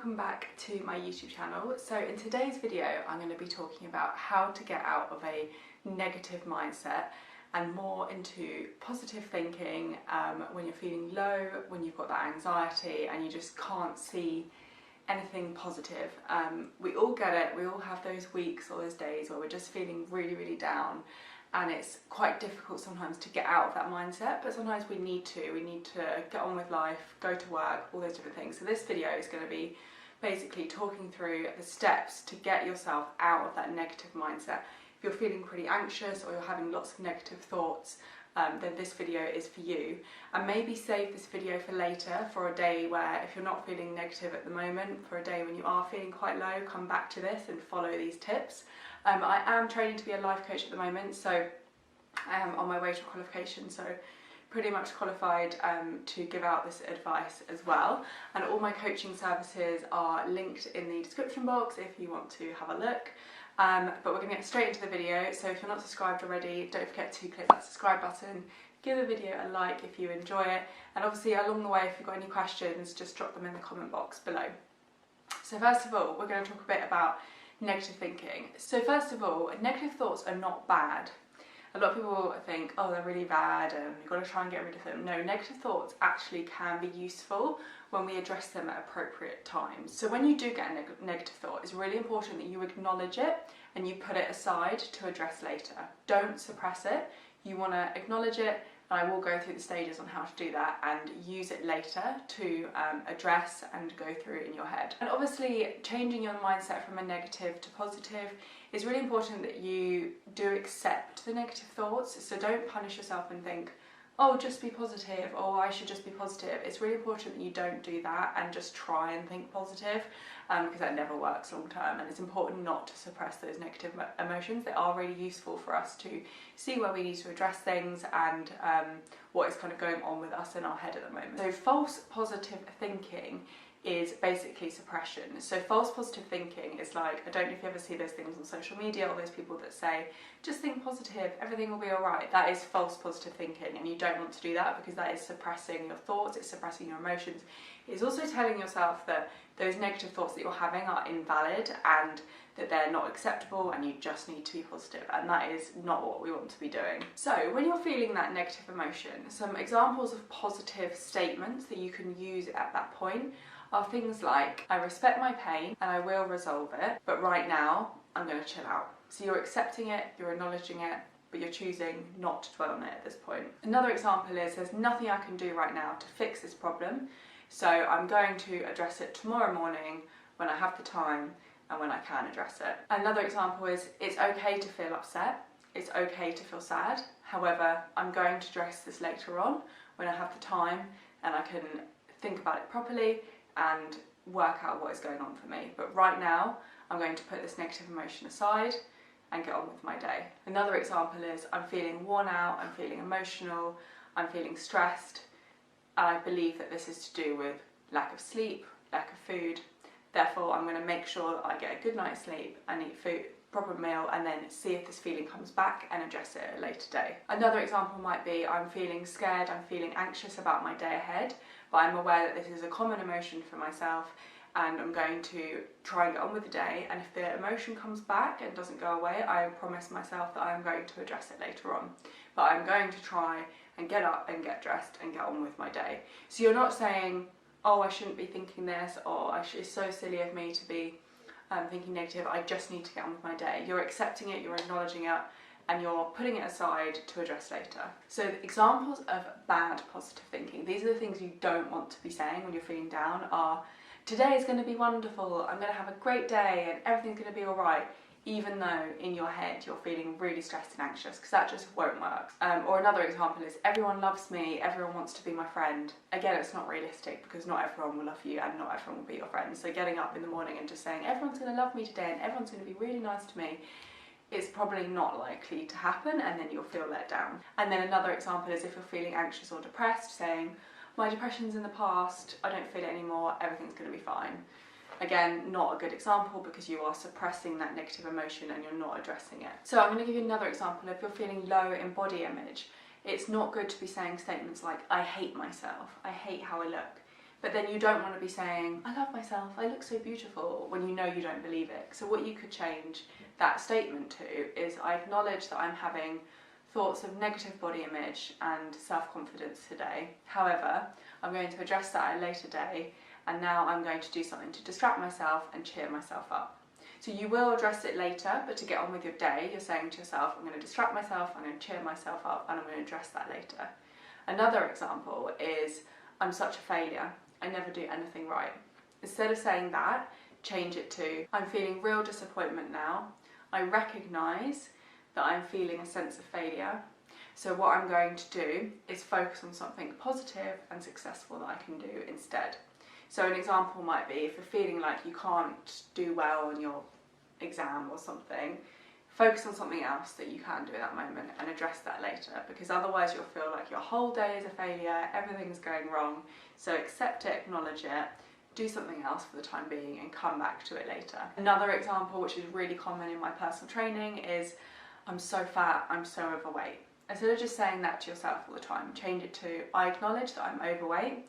welcome back to my YouTube channel. So in today's video I'm going to be talking about how to get out of a negative mindset and more into positive thinking when you're feeling low, when you've got that anxiety and you just can't see anything positive. We all get it, we all have those weeks or those days where we're just feeling really down, and it's quite difficult sometimes to get out of that mindset, but sometimes we need to get on with life, go to work, all those different things. So this video is going to be basically talking through the steps to get yourself out of that negative mindset. If you're feeling pretty anxious or you're having lots of negative thoughts, then this video is for you. And maybe save this video for later, for a day where, if you're not feeling negative at the moment, for a day when you are feeling quite low, come back to this and follow these tips. I am training to be a life coach at the moment, so I am on my way to qualification, so pretty much qualified to give out this advice as well. And all my coaching services are linked in the description box if you want to have a look. But we're going to get straight into the video, so if you're not subscribed already, don't forget to click that subscribe button, give the video a like if you enjoy it, and obviously along the way, if you've got any questions, just drop them in the comment box below. So first of all, we're going to talk a bit about negative thinking. So first of all, negative thoughts are not bad. A lot of people think, oh, they're really bad and you've got to try and get rid of them. No, negative thoughts actually can be useful when we address them at appropriate times. So when you do get a negative thought, it's really important that you acknowledge it and you put it aside to address later. Don't suppress it. You want to acknowledge it, and I will go through the stages on how to do that and use it later to address and go through it in your head. And obviously changing your mindset from a negative to positive is really important, that you do accept the negative thoughts. So don't punish yourself and think, oh, just be positive, or I should just be positive. It's really important that you don't do that and just try and think positive, because that never works long term, and it's important not to suppress those negative emotions. They are really useful for us to see where we need to address things and what is kind of going on with us in our head at the moment. So false positive thinking is basically suppression. So false positive thinking is like, I don't know if you ever see those things on social media, or those people that say, just think positive, everything will be alright. That is false positive thinking, and you don't want to do that because that is suppressing your thoughts, it's suppressing your emotions. It's also telling yourself that those negative thoughts that you're having are invalid and that they're not acceptable and you just need to be positive, and that is not what we want to be doing. So when you're feeling that negative emotion, some examples of positive statements that you can use at that point are things like, I respect my pain and I will resolve it, but right now I'm going to chill out. So you're accepting it, you're acknowledging it, but you're choosing not to dwell on it at this point. Another example is, there's nothing I can do right now to fix this problem, so I'm going to address it tomorrow morning when I have the time and when I can address it. Another example is, it's okay to feel upset, it's okay to feel sad, however, I'm going to address this later on when I have the time and I can think about it properly and work out what is going on for me. But right now, I'm going to put this negative emotion aside and get on with my day. Another example is, I'm feeling worn out, I'm feeling emotional, I'm feeling stressed, and I believe that this is to do with lack of sleep, lack of food. Therefore, I'm going to make sure that I get a good night's sleep and eat food, proper meal, and then see if this feeling comes back and address it at a later day. Another example might be, I'm feeling scared, I'm feeling anxious about my day ahead, but I'm aware that this is a common emotion for myself, and I'm going to try and get on with the day, and if the emotion comes back and doesn't go away, I promise myself that I'm going to address it later on. But I'm going to try and get up and get dressed and get on with my day. So you're not saying, oh, I shouldn't be thinking this, or it's so silly of me to be thinking negative, I just need to get on with my day. You're accepting it, you're acknowledging it, and you're putting it aside to address later. So examples of bad positive thinking, these are the things you don't want to be saying when you're feeling down, are, today is going to be wonderful, I'm going to have a great day and everything's going to be alright, even though in your head you're feeling really stressed and anxious, because that just won't work. Or another example is, everyone loves me, everyone wants to be my friend. Again, it's not realistic, because not everyone will love you and not everyone will be your friend. So getting up in the morning and just saying, everyone's going to love me today and everyone's going to be really nice to me, it's probably not likely to happen, and then you'll feel let down. And then another example is, if you're feeling anxious or depressed, saying, my depression's in the past, I don't feel it anymore, everything's going to be fine. Again, not a good example, because you are suppressing that negative emotion and you're not addressing it. So I'm going to give you another example. If you're feeling low in body image, it's not good to be saying statements like, I hate myself, I hate how I look, But then you don't want to be saying, I love myself, I look so beautiful, when you know you don't believe it. So what you could change that statement to is, I acknowledge that I'm having thoughts of negative body image and self-confidence today. However, I'm going to address that at a later day, and now I'm going to do something to distract myself and cheer myself up. So you will address it later, but to get on with your day, you're saying to yourself, I'm going to distract myself, I'm going to cheer myself up, and I'm going to address that later. Another example is, I'm such a failure, I never do anything right. Instead of saying that, change it to, I'm feeling real disappointment now. I recognise that I'm feeling a sense of failure. So what I'm going to do is focus on something positive and successful that I can do instead. So an example might be, if you're feeling like you can't do well on your exam or something, focus on something else that you can do at that moment and address that later, because otherwise you'll feel like your whole day is a failure, everything's going wrong. So accept it, acknowledge it, do something else for the time being and come back to it later. Another example, which is really common in my personal training, is, I'm so fat, I'm so overweight. Instead of just saying that to yourself all the time, change it to, I acknowledge that I'm overweight,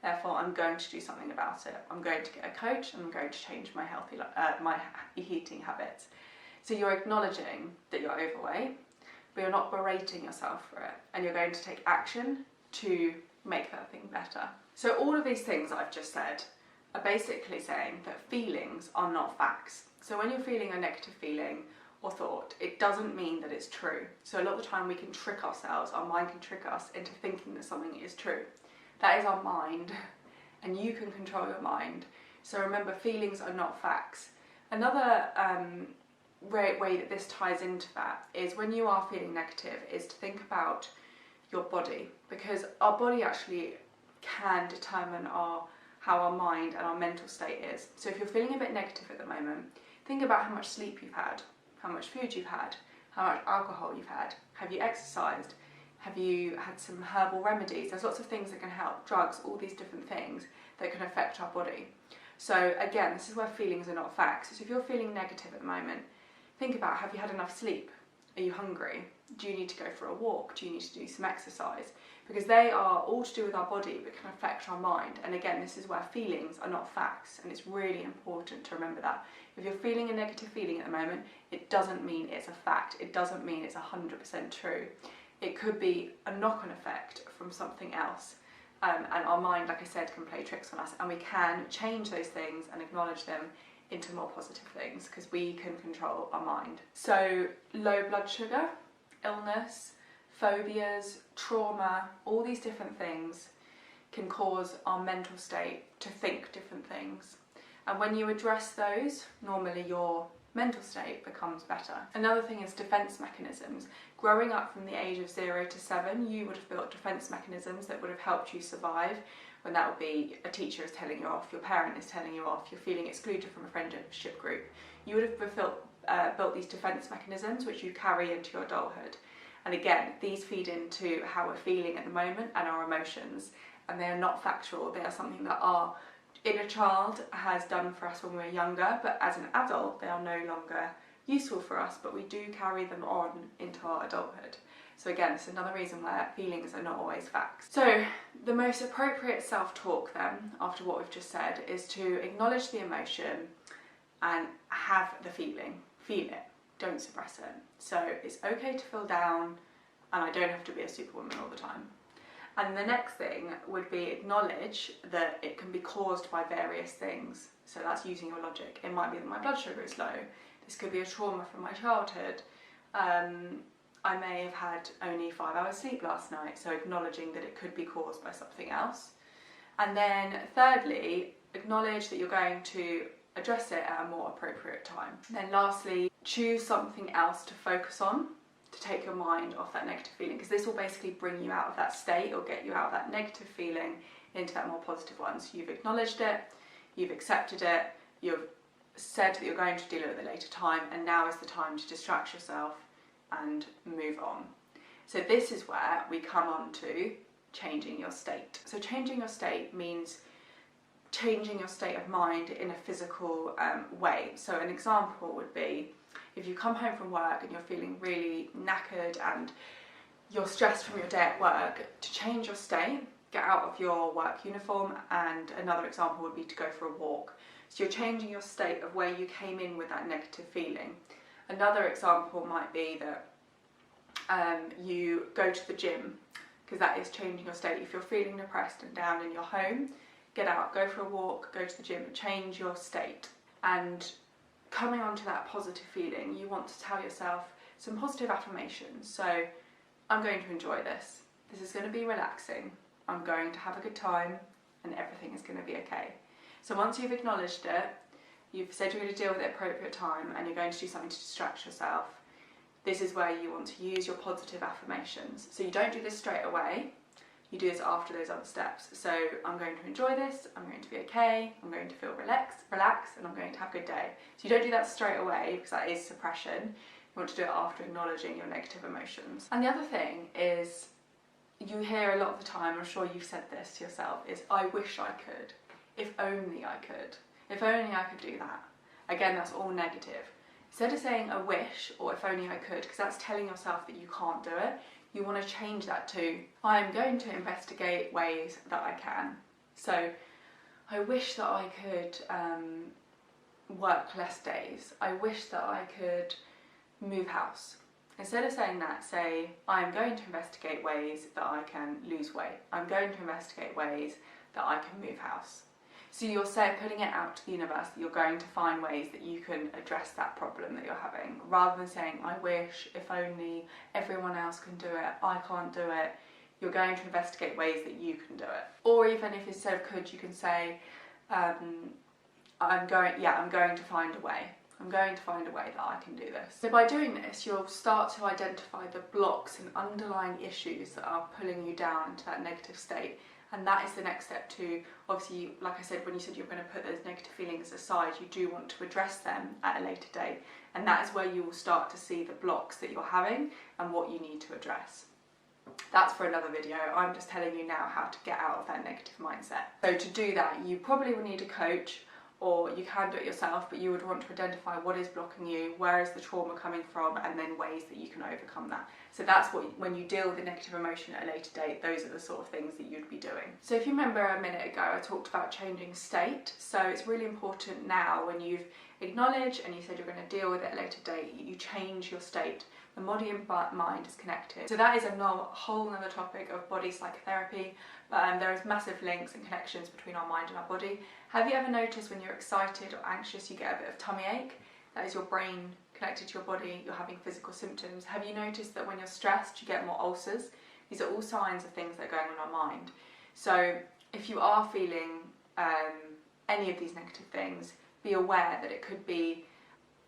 therefore I'm going to do something about it. I'm going to get a coach and I'm going to change my my eating habits. So you're acknowledging that you're overweight, but you're not berating yourself for it, and you're going to take action to make that thing better. So all of these things I've just said are basically saying that feelings are not facts. So when you're feeling a negative feeling or thought, it doesn't mean that it's true. So a lot of the time we can trick ourselves, our mind can trick us into thinking that something is true. That is our mind, and you can control your mind. So remember, feelings are not facts. Another way that this ties into that is, when you are feeling negative, is to think about your body, because our body actually can determine how our mind and our mental state is. So if you're feeling a bit negative at the moment, think about how much sleep you've had, how much food you've had, how much alcohol you've had, have you exercised, have you had some herbal remedies? There's lots of things that can help, drugs, all these different things that can affect our body. So again, this is where feelings are not facts. So if you're feeling negative at the moment, think about, have you had enough sleep? Are you hungry? Do you need to go for a walk? Do you need to do some exercise? Because they are all to do with our body but can affect our mind. And again, this is where feelings are not facts, and it's really important to remember that. If you're feeling a negative feeling at the moment, it doesn't mean it's a fact. It doesn't mean it's 100% true. It could be a knock-on effect from something else. And our mind, like I said, can play tricks on us, and we can change those things and acknowledge them into more positive things, because we can control our mind. So low blood sugar, illness, phobias, trauma, all these different things can cause our mental state to think different things. And when you address those, normally your mental state becomes better. Another thing is defense mechanisms. Growing up from the age of 0 to 7, you would have built defense mechanisms that would have helped you survive. When that would be, a teacher is telling you off, your parent is telling you off, you're feeling excluded from a friendship group. You would have built these defense mechanisms which you carry into your adulthood. And again, these feed into how we're feeling at the moment and our emotions, and they are not factual. They are something that our inner child has done for us when we were younger, but as an adult they are no longer useful for us, but we do carry them on into our adulthood. So again, this is another reason where feelings are not always facts. So the most appropriate self-talk then, after what we've just said, is to acknowledge the emotion and have the feeling. Feel it, don't suppress it. So it's okay to feel down, and I don't have to be a superwoman all the time. And the next thing would be acknowledge that it can be caused by various things. So that's using your logic. It might be that my blood sugar is low. This could be a trauma from my childhood. I may have had only 5 hours sleep last night, so acknowledging that it could be caused by something else. And then thirdly, acknowledge that you're going to address it at a more appropriate time. And then lastly, choose something else to focus on to take your mind off that negative feeling, because this will basically bring you out of that state or get you out of that negative feeling into that more positive one. So you've acknowledged it, you've accepted it, you've said that you're going to deal with it at a later time, and now is the time to distract yourself and move on. So this is where we come on to changing your state. So changing your state means changing your state of mind in a physical way. So an example would be, if you come home from work and you're feeling really knackered and you're stressed from your day at work, to change your state, get out of your work uniform, and another example would be to go for a walk. So you're changing your state of where you came in with that negative feeling. Another example might be that you go to the gym, because that is changing your state. If you're feeling depressed and down in your home, get out, go for a walk, go to the gym, change your state. And coming onto that positive feeling, you want to tell yourself some positive affirmations. So, I'm going to enjoy this. This is going to be relaxing. I'm going to have a good time, and everything is going to be okay. So once you've acknowledged it, you've said you're going to deal with it at appropriate time, and you're going to do something to distract yourself, this is where you want to use your positive affirmations. So you don't do this straight away, you do this after those other steps. So I'm going to enjoy this, I'm going to be okay, I'm going to feel relaxed, and I'm going to have a good day. So you don't do that straight away, because that is suppression. You want to do it after acknowledging your negative emotions. And the other thing is, you hear a lot of the time, I'm sure you've said this to yourself, is I wish I could, if only I could, if only I could do that. Again, that's all negative. Instead of saying a wish or if only I could, because that's telling yourself that you can't do it, you want to change that to I am going to investigate ways that I can. So I wish that I could work less days. I wish that I could move house. Instead of saying that, say I am going to investigate ways that I can lose weight. I'm going to investigate ways that I can move house. So you're putting it out to the universe that you're going to find ways that you can address that problem that you're having, rather than saying, I wish, if only, everyone else can do it, I can't do it. You're going to investigate ways that you can do it. Or even if instead of could, you can say, I'm going to find a way. I'm going to find a way that I can do this. So by doing this, you'll start to identify the blocks and underlying issues that are pulling you down into that negative state. And that is the next step to, obviously, like I said, when you said you're going to put those negative feelings aside, you do want to address them at a later date. And that is where you will start to see the blocks that you're having and what you need to address. That's for another video. I'm just telling you now how to get out of that negative mindset. So to do that, you probably will need a coach, or you can do it yourself, but you would want to identify what is blocking you, where is the trauma coming from, and then ways that you can overcome that. So that's what, when you deal with a negative emotion at a later date, those are the sort of things that you'd be doing. So if you remember a minute ago, I talked about changing state. So it's really important now, when you've acknowledged and you said you're going to deal with it at a later date, you change your state. The body and mind is connected. So that is a whole other topic of body psychotherapy, but there is massive links and connections between our mind and our body. Have you ever noticed when you're excited or anxious, you get a bit of tummy ache? That is your brain connected to your body, you're having physical symptoms. Have you noticed that when you're stressed, you get more ulcers? These are all signs of things that are going on in our mind. So if you are feeling any of these negative things, be aware that it could be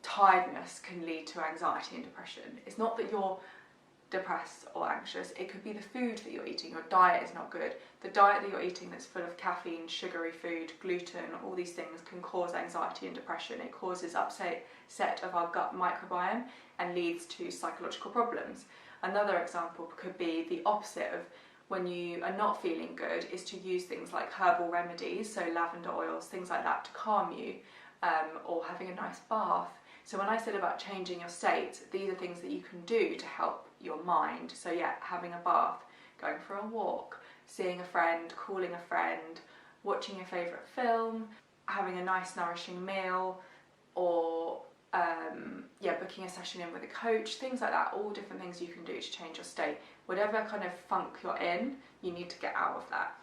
tiredness can lead to anxiety and depression. It's not that you're depressed or anxious, it could be the food that you're eating. Your diet is not good. The diet that you're eating that's full of caffeine, sugary food, gluten, all these things can cause anxiety and depression. It causes upset of our gut microbiome and leads to psychological problems. Another example could be the opposite of when you are not feeling good, is to use things like herbal remedies, so lavender oils, things like that, to calm you, or having a nice bath. So when I said about changing your state, these are things that you can do to help your mind. So yeah, having a bath, going for a walk, seeing a friend, calling a friend, watching your favourite film, having a nice nourishing meal, or booking a session in with a coach, things like that, all different things you can do to change your state. Whatever kind of funk you're in, you need to get out of that.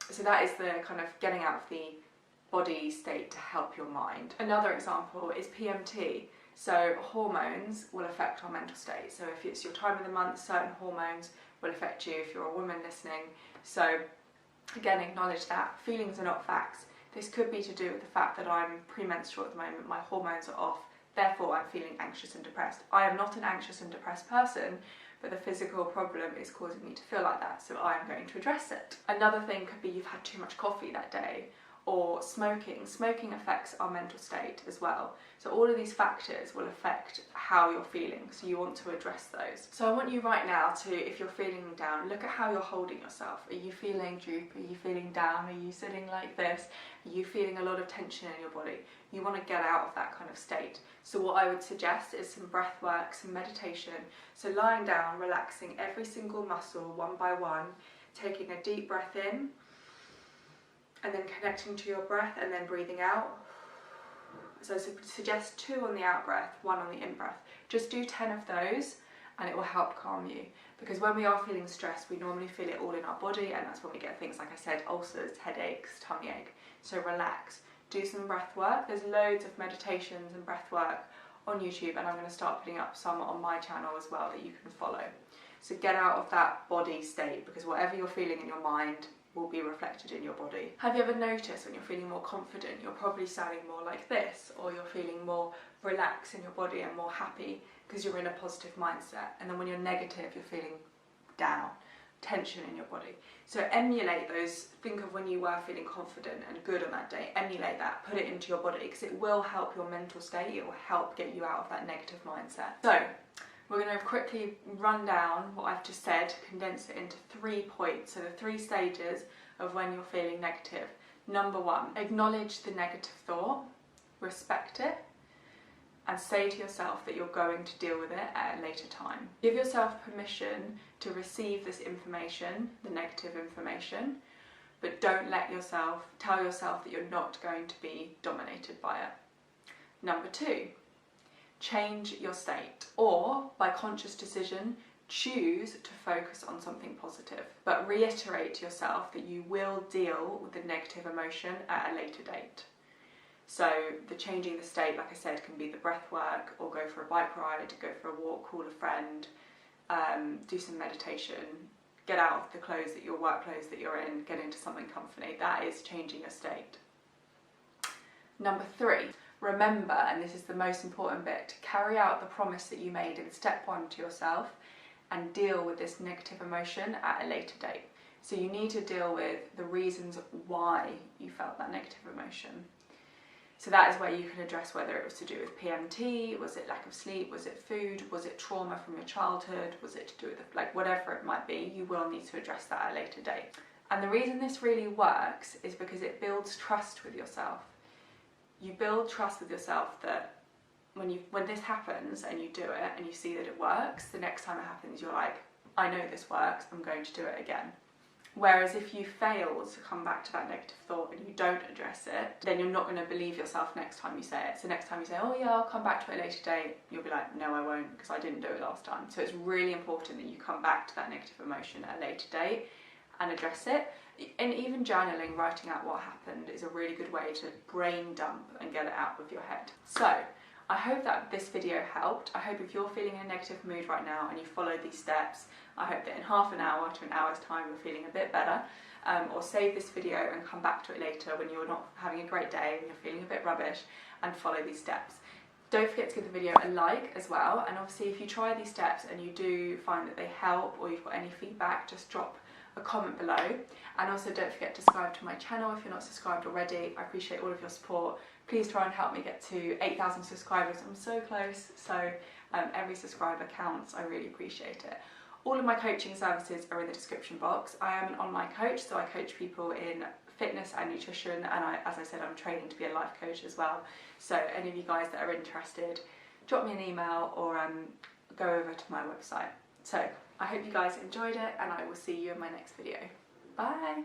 So that is the kind of getting out of the body state to help your mind. Another example is PMT. So hormones will affect our mental state. So if it's your time of the month, certain hormones will affect you if you're a woman listening. So again, acknowledge that. Feelings are not facts. This could be to do with the fact that I'm premenstrual at the moment, my hormones are off, therefore I'm feeling anxious and depressed. I am not an anxious and depressed person, but the physical problem is causing me to feel like that, so I'm going to address it. Another thing could be you've had too much coffee that day, or smoking. Smoking affects our mental state as well. So all of these factors will affect how you're feeling, so you want to address those. So I want you right now to, if you're feeling down, look at how you're holding yourself. Are you feeling droop? Are you feeling down? Are you sitting like this? Are you feeling a lot of tension in your body? You want to get out of that kind of state. So what I would suggest is some breath work, some meditation. So lying down, relaxing every single muscle one by one, taking a deep breath in, and then connecting to your breath and then breathing out. So I suggest 2 on the out breath, 1 on the in breath. Just do 10 of those and it will help calm you. Because when we are feeling stressed, we normally feel it all in our body, and that's when we get things, like I said, ulcers, headaches, tummy ache. So relax, do some breath work. There's loads of meditations and breath work on YouTube, and I'm going to start putting up some on my channel as well that you can follow. So get out of that body state, because whatever you're feeling in your mind will be reflected in your body. Have you ever noticed when you're feeling more confident, you're probably sounding more like this, or you're feeling more relaxed in your body and more happy because you're in a positive mindset? And then when you're negative, you're feeling down, tension in your body. So emulate those. Think of when you were feeling confident and good on that day. Emulate that, put it into your body, because it will help your mental state. It will help get you out of that negative mindset. So we're going to quickly run down what I've just said, condense it into 3 points. So the 3 stages of when you're feeling negative. Number 1, acknowledge the negative thought, respect it, and say to yourself that you're going to deal with it at a later time. Give yourself permission to receive this information, the negative information, but don't let yourself tell yourself that you're not going to be dominated by it. Number 2, change your state, or by conscious decision, choose to focus on something positive, but reiterate to yourself that you will deal with the negative emotion at a later date. So the changing the state, like I said, can be the breath work, or go for a bike ride, go for a walk, call a friend, do some meditation, get out of the clothes that your work clothes that you're in, get into something comfy. That is changing your state. Number 3, remember, and this is the most important bit, to carry out the promise that you made in step 1 to yourself and deal with this negative emotion at a later date. So you need to deal with the reasons why you felt that negative emotion. So that is where you can address whether it was to do with PMT, was it lack of sleep, was it food, was it trauma from your childhood, was it to do with, like, whatever it might be, you will need to address that at a later date. And the reason this really works is because it builds trust with yourself. You build trust with yourself that when this happens and you do it and you see that it works, the next time it happens you're like, I know this works, I'm going to do it again. Whereas if you fail to come back to that negative thought and you don't address it, then you're not going to believe yourself next time you say it. So next time you say, oh yeah, I'll come back to it a later date, you'll be like, no I won't, because I didn't do it last time. So it's really important that you come back to that negative emotion at a later date and address it. And even journaling, writing out what happened, is a really good way to brain dump and get it out of your head. So I hope that this video helped. I hope if you're feeling in a negative mood right now and you follow these steps, I hope that in half an hour to an hour's time you're feeling a bit better. Or save this video and come back to it later when you're not having a great day and you're feeling a bit rubbish, and follow these steps. Don't forget to give the video a like as well, and obviously if you try these steps and you do find that they help, or you've got any feedback, just drop a comment below. And also don't forget to subscribe to my channel if you're not subscribed already. I appreciate all of your support. Please try and help me get to 8,000 subscribers. I'm so close, so every subscriber counts. I really appreciate it. All of my coaching services are in the description box. I am an online coach, so I coach people in fitness and nutrition, and as I said, I'm training to be a life coach as well. So any of you guys that are interested, drop me an email or go over to my website. So I hope you guys enjoyed it, and I will see you in my next video. Bye!